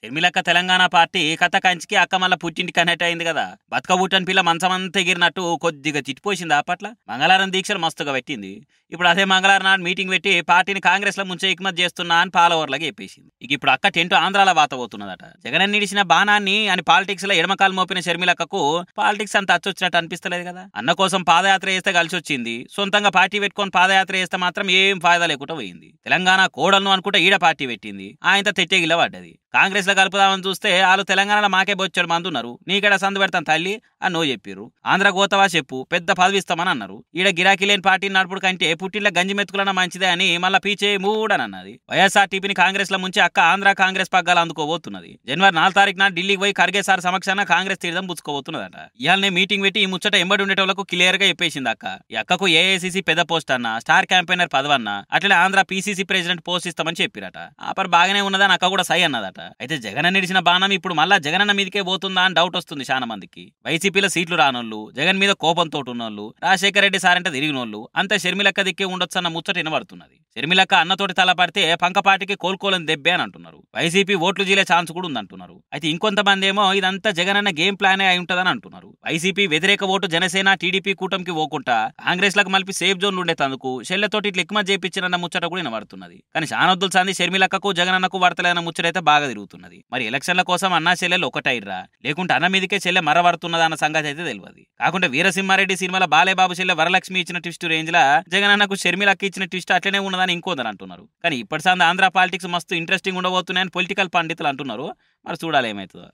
షర్మిలక్క Telangana party కథ కంచికి అక్క మళ్ళా పుట్టింటి కనెక్ట్ అయింది కదా. బతకబుట్టని పిల్ల మంచమంతా ఎగిరినట్టు కొద్దిగా చిట్టిపోసింది. అప్పట్ల మంగళవారం దీక్షలు మస్తుగా పెట్టింది. ఇప్పుడు అదే మంగళవారం నాడు మీటింగ్ పెట్టి పార్టీని కాంగ్రెస్ లో ముంచే ఎగుమతి చేస్తున్నా అని పాలవర్లకి చెప్పేసింది. ఇప్పుడు అక్క టెంటు ఆంధ్రాల వాతబోతున్నదట. జగన్ నిడిచిన బాణాన్ని అని పాలిటిక్స్ లో ఎడమకాలు మోపిన షర్మిలక్కకు పాలిటిక్స్ అంత అచ్చొచ్చినట్టు అనిపిస్తలేదు కదా. అన్న కోసం పాదయాత్ర చేస్తే కలిసి వచ్చింది, సొంతంగా పార్టీ పెట్టుకొని పాదయాత్ర చేస్తే మాత్రం ఏం ఫాయిదా లేకుండా పోయింది. తెలంగాణ కోడలను అనుకుంటే ఈడ పార్టీ పెట్టింది, ఆయనతో తెట్టేగిల్ల పడ్డది. కాంగ్రెస్ లో కలుపుదామని చూస్తే వాళ్ళు తెలంగాణలో మాకే బొచ్చాడు మంది ఉన్నారు, నీకెడ సందు పెడతాను తల్లి అని నో చెప్పిర్రు. ఆంధ్ర గోతవా చెప్పు, పెద్ద పదవి ఇస్తామని అన్నారు. ఈడ గిరాకీ లేని పార్టీ నడుపుడు కంటే పుట్టిళ్ళ గంజి మెతుకులన్న మంచిదే అని మళ్ళా పీచే మూడని అన్నది. వైఎస్ఆర్టీపీని కాంగ్రెస్ లో ముంచి అక్క ఆంధ్ర కాంగ్రెస్ పగ్గాలు అందుకోబోతున్నది. జనవరి 4 తారీఖు నాడు ఢిల్లీకి పోయి ఖర్గే సార్ సమక్షాన కాంగ్రెస్ తీర్థం పుచ్చుకోబోతున్నదట. ఇవాళనే మీటింగ్ పెట్టి ఈ ముచ్చట ఎంబడి ఉండేటోళ్లకు క్లియర్ గా చెప్పేసింది అక్క. ఈ అక్కకు ఏఐసీసీ పెద్ద పోస్ట్ అన్న, స్టార్ క్యాంపెయినర్ పదవన్న, అట్లనే ఆంధ్ర పీసీసీ ప్రెసిడెంట్ పోస్ట్ ఇస్తామని చెప్పిరట. ఆపర్ బాగానే ఉన్నదని అక్క కూడా సై అన్నదట. అయితే జగన్ నిడిచిన బాణం ఇప్పుడు మళ్ళా జగనన్న మీదకే పోతుందా అని డౌట్ వస్తుంది చాలా మందికి. వైసీపీలో సీట్లు రానోళ్ళు, జగన్ మీద కోపంతో ఉన్నోళ్ళు, రాజశేఖర రెడ్డి సారంటే తిరిగినోళ్ళు అంతే షర్మిలక్క దిక్కే ఉండొచ్చన్న ముచ్చట వినబడుతున్నది. షర్మిలక్క అన్నతోటి తలపడితే పంకపాటికి కోలుకోలేని దెబ్బే అని అంటున్నారు. వైసీపీ ఓట్లు జీలే ఛాన్స్ కూడా ఉందంటున్నారు. అయితే ఇంకొంతమంది ఏమో ఇదంతా జగనన్న గేమ్ ప్లానే అయి ఉంటదని అంటున్నారు. వైసీపీ వ్యతిరేక ఓటు జనసేన టీడీపీ కూటమికి పోకుండా కాంగ్రెస్ లకు మలిపి సేఫ్ జోన్ ఉండేందుకు షెల్లతోటి ఇట్లా ఎక్కువ చేపించిన ముచ్చట కూడా వినబడుతున్నది. కానీ శానొద్దులు సంది షర్మిలక్కకు జగనన్నకు వార్తలైన ముచ్చట అయితే బాగా తిరుగుతున్నది. మరి ఎలక్షన్ల కోసం అన్నా చెల్లెలు ఒకటైర్రా, లేకుంటే అన్న మీదకే చెల్లె మరవడుతున్నదా అన్న సంగతి అయితే తెలియదు. కాకుండా వీరసింహారెడ్డి సినిమాలో బాలేబాబు చెల్లె వరలక్ష్మి ఇచ్చిన ట్విస్ట్ రేంజ్ లా జగనన్నకు షర్మిలక్క ఇచ్చిన ట్విస్ట్ అట్లనే ఉన్నదని ఇంకోదని అంటున్నారు. కానీ ఇప్పటి సంది ఆంధ్ర పాలిటిక్స్ మస్తు ఇంట్రెస్టింగ్ ఉండబోతున్నాయని పొలిటికల్ పండితులు అంటున్నారు. మరి చూడాలి ఏమవుతుందో.